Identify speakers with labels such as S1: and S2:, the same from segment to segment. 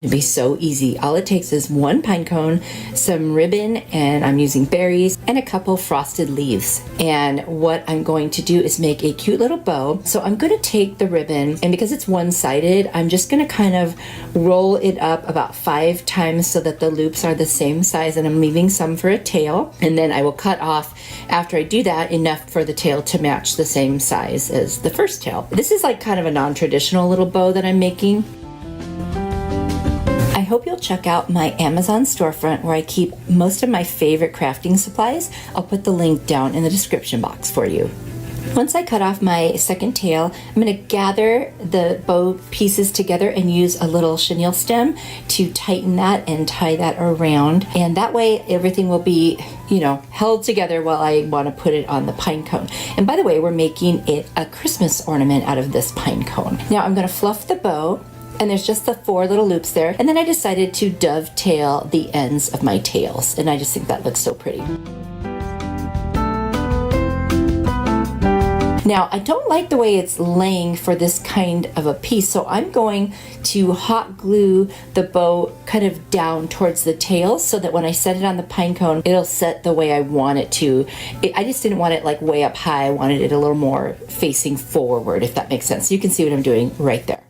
S1: It'd be so easy. All it takes is one pine cone, some ribbon, and I'm using berries, and a couple frosted leaves. And what I'm going to do is make a cute little bow. So I'm going to take the ribbon, and because it's one-sided, I'm just going to kind of roll it up about 5 times so that the loops are the same size, and I'm leaving some for a tail. And then I will cut off, after I do that, enough for the tail to match the same size as the first tail. This is like kind of a non-traditional little bow that I'm making. I hope you'll check out my Amazon storefront where I keep most of my favorite crafting supplies. I'll put the link down in the description box for you. Once I cut off my second tail, I'm going to gather the bow pieces together and use a little chenille stem to tighten that and tie that around. And that way everything will be, held together while I want to put it on the pine cone. And by the way, we're making it a Christmas ornament out of this pine cone. Now I'm going to fluff the bow. And there's just the 4 little loops there. And then I decided to dovetail the ends of my tails. And I just think that looks so pretty. Now, I don't like the way it's laying for this kind of a piece, so I'm going to hot glue the bow kind of down towards the tails so that when I set it on the pine cone, it'll set the way I want it to. I just didn't want it like way up high. I wanted it a little more facing forward, if that makes sense. So you can see what I'm doing right there.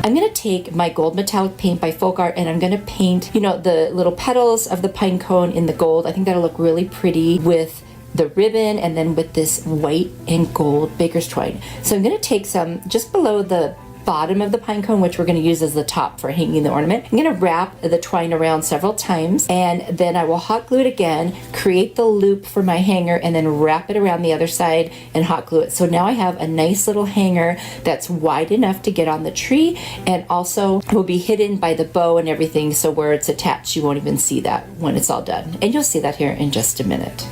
S1: I'm going to take my gold metallic paint by Folk Art and I'm going to paint, the little petals of the pine cone in the gold. I think that'll look really pretty with the ribbon and then with this white and gold baker's twine. So I'm going to take some just below the bottom of the pine cone, which we're going to use as the top for hanging the ornament. I'm going to wrap the twine around several times and then I will hot glue it again, create the loop for my hanger, and then wrap it around the other side and hot glue it. So now I have a nice little hanger that's wide enough to get on the tree and also will be hidden by the bow and everything, so where it's attached you won't even see that when it's all done. And you'll see that here in just a minute.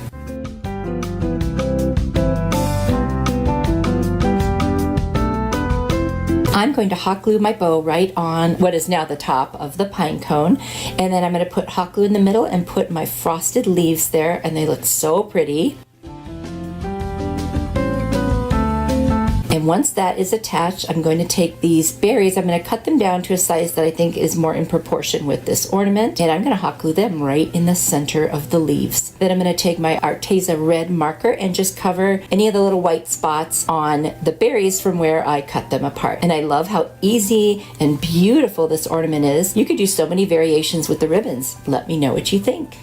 S1: I'm going to hot glue my bow right on what is now the top of the pine cone, and then I'm going to put hot glue in the middle and put my frosted leaves there, and they look so pretty. And once that is attached, I'm going to take these berries, I'm going to cut them down to a size that I think is more in proportion with this ornament, and I'm going to hot glue them right in the center of the leaves. Then I'm going to take my Arteza red marker and just cover any of the little white spots on the berries from where I cut them apart. And I love how easy and beautiful this ornament is. You could do so many variations with the ribbons. Let me know what you think.